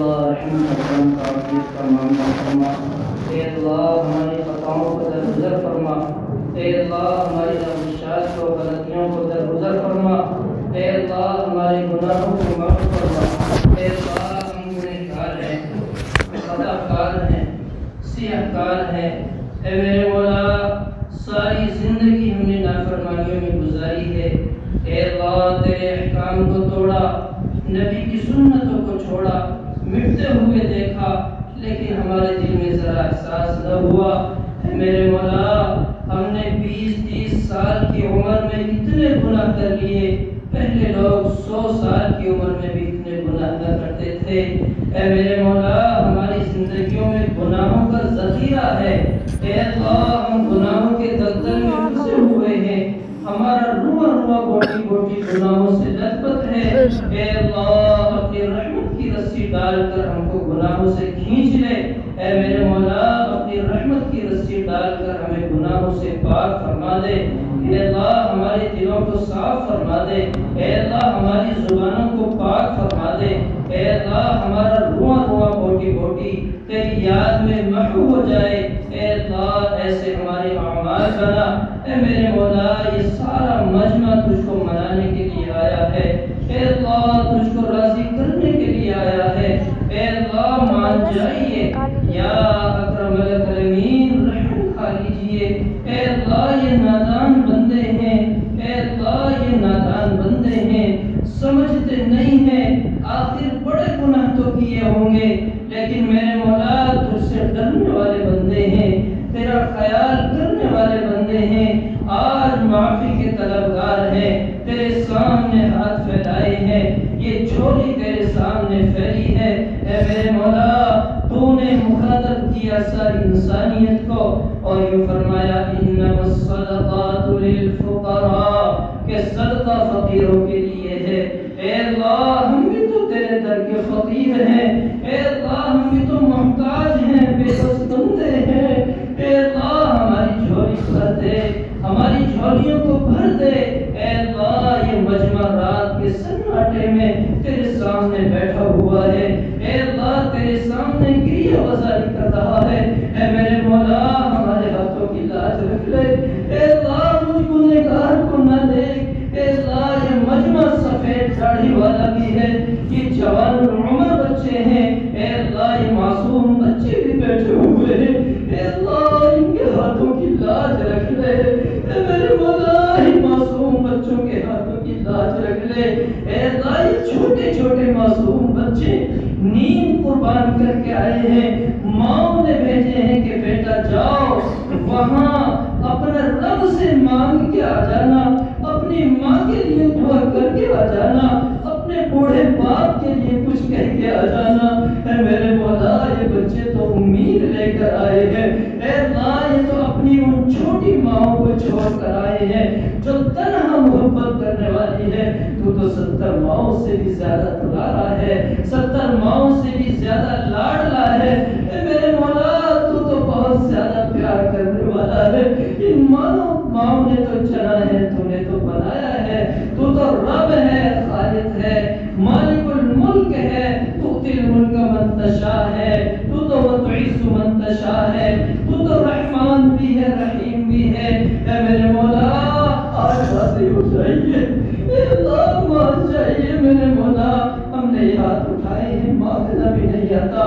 اللہ رحم کرم تعافیت کا معاملہ فرما۔ اے اللہ ہماری خطاؤں کو درگزر فرما۔ اے اللہ ہماری لغزشات کو غلطیوں کو درگزر فرما۔ اے اللہ ہمارے گناہوں کو معاف فرما۔ اے اللہ ہم گنہگار ہیں، خطا کار ہیں، سیاہ کار ہیں۔ اے میرے مولا ساری زندگی ہم نے نافرمانیوں میں گزاری ہے۔ اے اللہ تیرے احکام کو توڑا، نبی کی سنتوں کو چھوڑا، مٹتے ہوئے دیکھا، لیکن ہمارے دل میں ذرا احساس نہ ہوا۔ اے میرے مولا ہم نے 20-30 سال کی عمر میں اتنے گناہ کر لیے، پہلے لوگ 100 سال کی عمر میں بھی اتنے گناہ نہ کرتے تھے۔ اے میرے مولا ہماری زندگیوں میں گناہوں کا ذخیرہ ہے۔ اے اللہ ہم گناہوں کے دلدل میں پھنسے ہوئے ہیں، ہمارا رواں بوٹی بوٹی گناہوں سے لت پت ہے۔ اے اللہ اپنی رحمت کی رسی ڈال کر ہم کو گناہوں سے کھینچ لے۔ اے میرے مولا اپنی رحمت کی رسی ڈال کر ہمیں گناہوں سے پاک فرما دے۔ اے اللہ ہمارے دلوں کو صاف فرما دے۔ اے اللہ ہماری زبانوں کو پاک فرما دے۔ اے اللہ ہمارا رواں بوٹی بوٹی تیری یاد میں محو ہو جائے۔ اے اللہ ایسے ہمارے اعمال بنا۔ اے میرے مولا یہ سارا مجمع تجھ کو منانے کے لیے آیا ہے۔ اے اللہ تجھ کو راضی کرنے کے لیے آیا ہے۔ اے اللہ مان جائیے، یا اکرم الاکرمین رحم کھا لیجیے۔ اے اللہ یہ نادان بندے ہیں، اے اللہ یہ نادان بندے ہیں، سمجھتے نہیں ہیں، آخر بڑے گناہ تو کیے ہوں گے، لیکن میرے مولا تجھ سے ڈرنے والے بندے ہیں، تیرا خیال کرنے والے بندے ہیں، آج معافی کے طلبگار ہیں، تیرے سامنے ہاتھ پھیلائے ہیں، یہ جھولی تیرے سامنے پھیلی ہے۔ اے میرے مولا تو نے مخاطب کیا ساری انسانیت کو اور یہ فرمایا انما الصدقات للفقراء کہ صدقہ فقیروں کے لیے ہے۔ اے اللہ ہم بھی تو تیرے در کے فقیر ہیں، اے اللہ ہم بھی تو محتاج ہیں، بے بس بندے ہیں۔ اے اللہ ہماری جھولی بھر دے، ہماری جھولیوں کو بھر دے۔ اے اللہ یہ مجمع رات کے سناٹے میں تیرے سامنے بیٹھا ہوا ہے، اے اللہ تیرے سامنے گریہ وزاری کر رہا ہے۔ اے میرے مولا ہمارے ہاتھوں کی لاج رکھ لے۔ اے اللہ مجھ گنہگار کو نہ دیکھ۔ اے اللہ یہ مجمع سفید داڑھی والا بھی ہے، یہ جوان العمر بچے ہیں، اے اللہ یہ معصوم بچے بھی بیٹھے ہوئے ہیں، اے اللہ ان کے ہاتھوں کی لاج رکھ لے۔ اے میرے مولا ان معصوم بچوں کے ہاتھوں کی لاج رکھ لے۔ اے اللہ یہ چھوٹے چھوٹے معصوم بچے نیند قربان کر کے آئے ہیں، ماں نے بھیجے ہیں کہ بیٹا جاؤ وہاں اپنے رب سے مانگ کے آ جانا، اپنی ماں کے لیے دعا کر کے آ جانا، اپنے بوڑھے باپ کے لیے کچھ کہہ کے آ جانا۔ اے میرے مولا یہ بچے تو امید لے کر آئے ہیں، اے اللہ یہ تو اپنی ان چھوٹی ماں کو چھوڑ کر آئے ہیں جو تنہا محبت کرنے والی ہے۔ تو 70 ماؤں سے بھی زیادہ دلالا ہے، 70 ماؤں سے بھی زیادہ لاڈلا ہے۔ اے میرے مولا تو بہت زیادہ پیار کرنے والا ہے۔ ان ماؤں نے تو چنا ہے، تو نے تو بنایا ہے، تو رب ہے، خالق ہے، مالک الملک ہے، تؤتی الملک من تشاء ہے، تو وتعز من تشاء ہے، تو رحمان بھی ہے، رحیم بھی ہے۔ اے میرے مولا آج راضی ہو جائیے، اے اللہ مان جائیے۔ میرے مولا ہم نے ہاتھ اٹھائے ہیں، مانگنا بھی نہیں آتا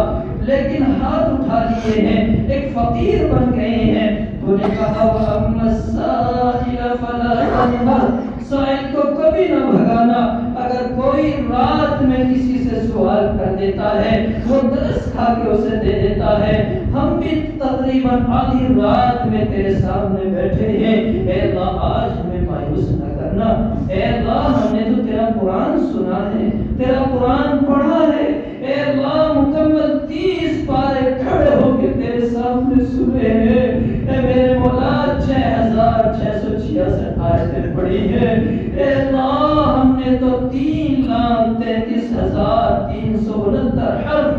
لیکن ہاتھ اٹھا لیے ہیں، ایک فقیر بن گئے ہیں۔ تو نے کہا وَأَمَّا السَّائِلَ فَلَا تَنْهَرْ، سائل کو کبھی نہ بھگانا۔ اگر کوئی رات میں کسی سے سوال کر دیتا ہے وہ درس کھا کے اسے دے دیتا ہے۔ ہم بھی تقریباً آدھی رات میں تیرے سامنے بیٹھے ہیں، اے اللہ آج ہمیں مایوس نہ کرنا۔ اے اللہ ہم نے تو تیرا قرآن سنا ہے، تیرا قرآن پڑھا ہے، اے اللہ مکمل 30 پارے کھڑے ہو کے تیرے سامنے سنے ہیں۔ اے میرے مولا 6666 آیتیں پڑھی ہیں، اے اللہ ہم نے تو 3,33,369 حرف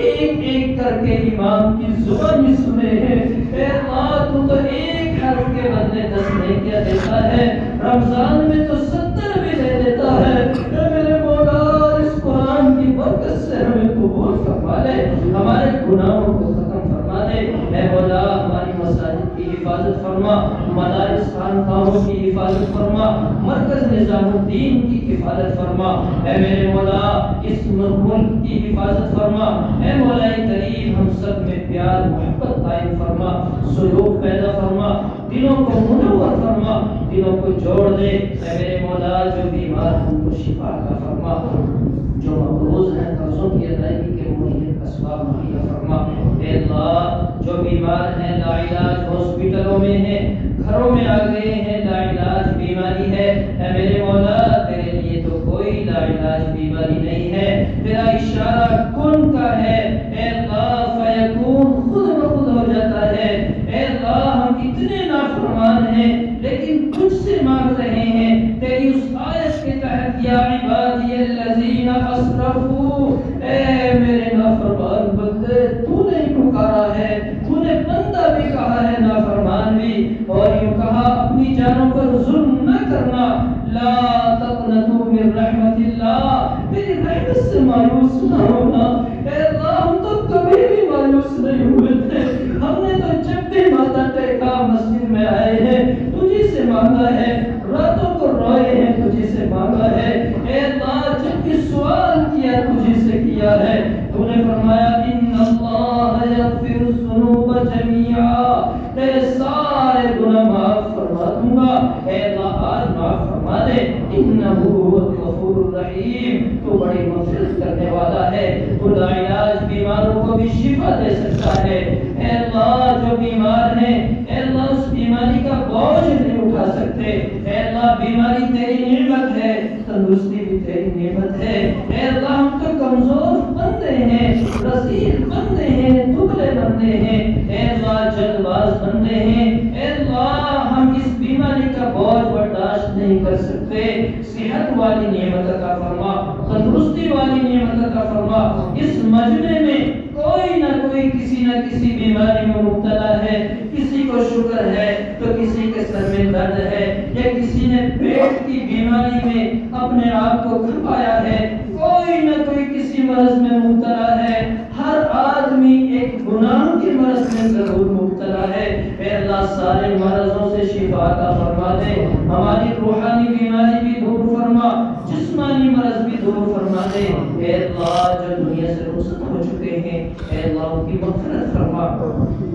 ایک ایک کر کے امام کی زبانی سنے ہیں۔ اے اللہ تو ایک حرف کے بدلے 10 نیکیاں دیتا ہے، رمضان میں تو 70 بھی دے دیتا ہے۔ اے میرے مولا اس قرآن کی برکت سے ہمیں قبول فرما۔ فرما دے، ہمارے گناہوں کو ختم فرما دے۔ اے مولا ہماری مساجد کی حفاظت فرما، مدارس خانقاہوں کی حفاظت فرما، مرکز نظام الدین کی حفاظت فرما۔ اے میرے مولا اس ملک کی حفاظت فرما۔ اے مولا کریم ہم سب میں پیار محبت قائم فرما، سلوک پیدا فرما، دلوں کو منور فرما، دلوں کو جوڑ دے۔ اے میرے مولا جو بیمار ان کو شفا عطا فرما، جو مقروض ہیں قرضوں کی ادائیگی کے مہینے اسباب مہیا فرما۔ اے اللہ جو بیمار ہیں لا علاج ہاسپٹلوں میں ہیں، گھروں میں آ گئے ہیں لا علاج بیماری ہے، اے میرے مولا تیرے لیے تو کوئی لا علاج بیماری نہیں ہے، تیرا اشارہ کن کا ہے۔ اے اللہ فیکون خود بخود ہو جاتا ہے۔ اے اللہ ہم اتنے نافرمان ہیں لیکن تجھ سے مانگ رہے ہیں تیری اس آیت کے تحت، یا عبادی الذین اسرفوا، اے میرے نافرمان بندے تو نے پکارا ہے، تو نے بندہ بھی کہا ہے نافرمان بھی، اور یوں کہا اپنی جانوں پر ظلم نہ کرنا، لا تقنطوا من رحمت اللہ، میری رحمت سے مایوس نہ ہونا۔ اے اللہ ہم تو کبھی بھی مایوس نہیں ہوئے تھے، ہم نے تو جب بھی ماتھا ٹیکا مسجد میں آئے ہیں تجھی سے مانگا ہے، راتوں کو روئے ہیں تجھی سے مانگا ہے۔ اے اللہ جب بھی سوال کیا تجھی سے کیا ہے، تو نے فرمایا ان اللہ یغفر الذنوب جميعا، تیرے سارے گناہ معاف فرما دوں گا۔ اے اللہ آج معاف فرما دے، انہ هو الغفور الرحیم، تو بڑی مغفرت کرنے والا ہے، تو لا علاج بیماروں کو بھی شفا دے سکتا ہے۔ اے اللہ جو بیمار ہیں اے اللہ اس بیماری کا بوجھ نہیں اٹھا سکتے، اے اللہ بیماری تیری نعمت ہے، تندرستی بھی تیری نعمت ہے۔ اے اللہ ہم تو کمزور بندے ہیں، رذیل بندے ہیں، دبلے بندے ہیں، اے اللہ جلد باز بندے ہیں۔ اے اللہ ہم اس بیماری کا بوجھ برداشت نہیں کر سکتے، صحت والی نعمت عطا فرما، تندرستی والی نعمت عطا فرما۔ اس مجمع میں کوئی نہ کوئی کسی نہ کسی بیماری میں مبتلا ہے، کسی کو شوگر ہے تو کسی کے سر میں درد ہے، یا کسی نے پیٹ کی بیماری میں اپنے آپ کو کھپایا ہے، کوئی نہ کوئی کسی مرض میں مبتلا ہے، ہر آدمی ایک گناہ کے مرض میں ضرور مبتلا ہے۔ اے اللہ سارے مرضوں سے شفا عطا فرما دے، ہماری روحانی بیماری بھی دور فرما، جسمانی مرض بھی دور فرما دے۔ اے اللہ جو دنیا سے رخصت ہو چکے ہیں اے اللہ ان کی مغفرت فرما۔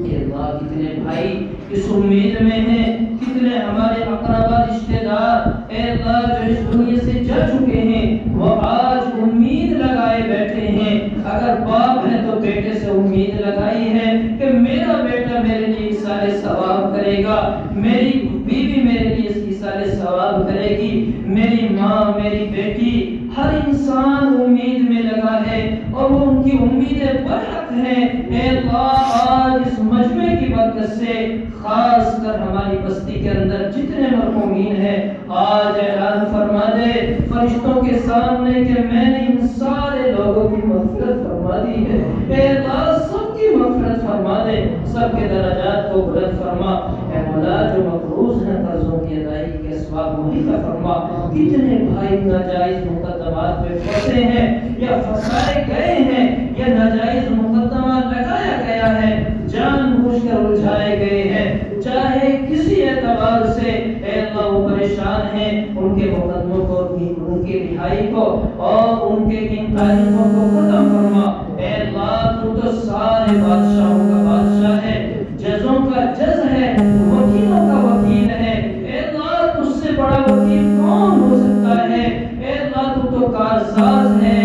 اے اللہ کتنے بھائی اس امید میں ہیں، کتنے ہمارے اقربا رشتہ دار اے اللہ جو اس دنیا سے جا چکے ہیں، وہ آج امید لگائے بیٹھے ہیں، اگر باپ ہے تو بیٹے سے امید لگائی ہے کہ میرا بیٹا میرے لیے ایصال ثواب کرے گا، میری بیوی میرے لیے ایصال ثواب کرے گی، میری ماں میری بیٹی، ہر انسان امید میں لگا ہے اور وہ ان کی امیدیں برحق ہیں۔ اے اللہ آج اس مجمع کی برکت سے خاص کر ہماری بستی کے اندر جتنے مرحومین ہیں آج اعلان فرما دے فرشتوں کے سامنے کہ میں نے ان سارے لوگوں کی مغفرت فرما دی ہے۔ اے اللہ سب کی مغفرت فرما دے، سب کے درجات کو بلند فرما۔ اے مولا جو مقروض ہیں قرضوں کی ادائیگی کے اسباب مہیا فرما، کتنے بھائی ناجائز مقدمات میں پھنسے ہیں یا پھنسائے گئے ہیں یا ناجائز مقدمہ لگایا گیا ہے، جان بوجھ کر الجھائے گئے ہیں، چاہے کسی اعتبار سے اے اللہ وہ پریشان ہیں، ان کے مقدموں کو، ان کی رہائی کو اور ان کے ان تعلیموں کو ختم فرما۔ اے اللہ تو سارے بادشاہوں کا بادشاہ ہے، ججوں کا جج ہے، وکیلوں کا وکیل ہے۔ اے اللہ تجھ سے بڑا وکیل کون ہو سکتا ہے؟ اے اللہ تو کارساز ہے،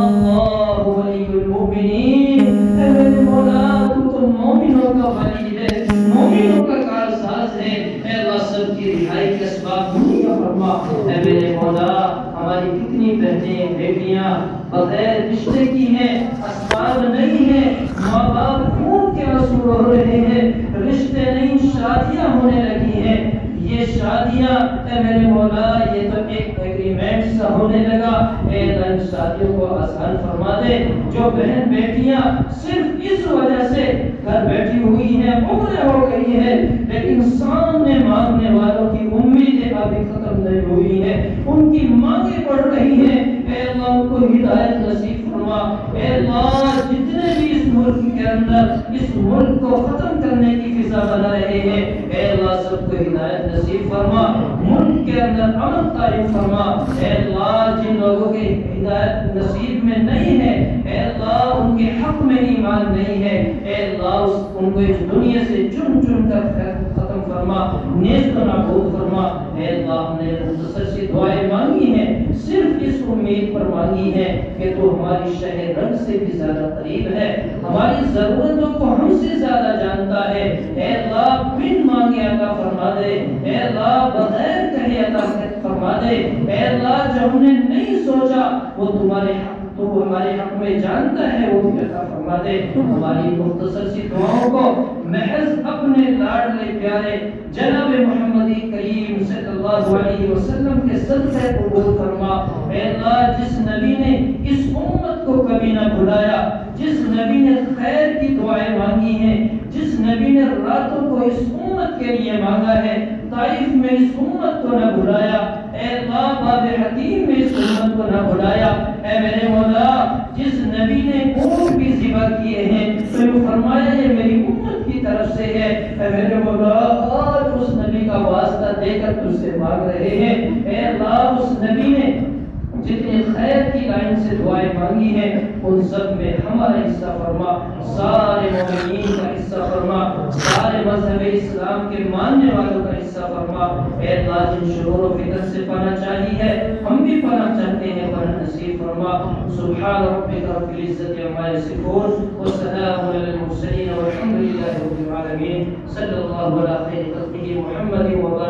اللہ ولی المؤمنین۔ اے میرے مولا تو مومنوں کا ولی ہے، مومنوں کا کارساز ہے۔ اے اللہ سب کی رہائی کے اسباب مہیا فرما۔ اے میرے مولا ہماری کتنی بہنیں بیٹیاں بغیر رشتے کی ہیں، اسباب نہیں ہیں، ماں باپ خون کے آنسو رو رہے ہیں، رشتے نہیں شادیاں ہونے لگی ہیں، یہ شادیاں اے میرے مولا یہ تو ایک ایگریمنٹ سا ہونے لگا۔ اے اللہ ان شادیوں کو آسان فرما دے، جو بہن بیٹیاں صرف اس وجہ سے گھر بیٹھی ہوئی ہیں، عمریں ہو گئی ہیں لیکن سامنے مانگنے والوں کی امیدیں ابھی ختم نہیں ہوئی ہیں، ان کی مانگیں بڑھ رہی ہیں۔ اے اللہ ان کو ہدایت نصیب فرما۔ اے اللہ جتنے ملک کے اندر اس ملک کو ختم کرنے کی فضا بنا رہے ہیں، اے اللہ سب کو ہدایت نصیب فرما، ملک کے اندر امن قائم فرما۔ اے اللہ جن لوگوں کے ہدایت نصیب میں نہیں ہے، اے اللہ ان کے حق میں ایمان نہیں ہے، اے اللہ ان کو اس دنیا سے چن چن کر ختم فرما، نیست و نابود فرما۔ اے اللہ ہم نے مختصر سی دعائیں مانگی ہیں، صرف اس امید پر مانگی ہے کہ تو ہماری شہ رنگ سے بھی زیادہ قریب ہے، ہماری ضرورتوں کو ہم سے زیادہ جانتا ہے۔ اے اللہ بن مانگے عطا فرما دے، اے اللہ بغیر کہے عطا فرما دے، اے اللہ جو ہم نے نہیں سوچا وہ تمہارے حق تو ہمارے حق میں جانتا ہے، وہ بھی عطا فرما دے۔ ہماری مختصر سی دعاؤں کو محض اپنے لاڈلے پیارے جناب محمد کریم صلی اللہ علیہ وسلم کے صدقے قبول فرما۔ اے اللہ جس نبی نے اس امت کو کبھی نہ بھلایا، جس نبی نے خیر کی دعائیں مانگی ہیں، جس نبی نے راتوں کو اس امت کے لیے مانگا ہے، طائف میں اس امت کو نہ بھلایا، اے اللہ باب حتیم میں اس امت کو نہ بھلایا، اے میرے مولا جس نبی نے اونٹ بھی ذبح کیے ہیں تو یہ فرمایا یہ میری امت کی طرف سے ہے، اے میرے مولا آج اس نبی کا واسطہ دے کر تجھ سے مانگ رہے ہیں، اے اللہ اس نبی نے جتنے خیر کی لائن سے دعائیں مانگی ہیں ان سب میں ہمارا حصہ فرما، سارے مومنین کا حصہ فرما، سارے مذہب اسلام کے ماننے والوں کا حصہ فرما۔ اے اللہ جن شرور و فتن سے پناہ چاہی ہے ہم بھی پناہ چاہتے ہیں، پناہ نصیب فرما۔ سبحان ربک رب العزت عما یصفون وسلام علی المرسلین والحمد للہ رب العالمین، صلی اللہ علی خیر خلقہ محمد و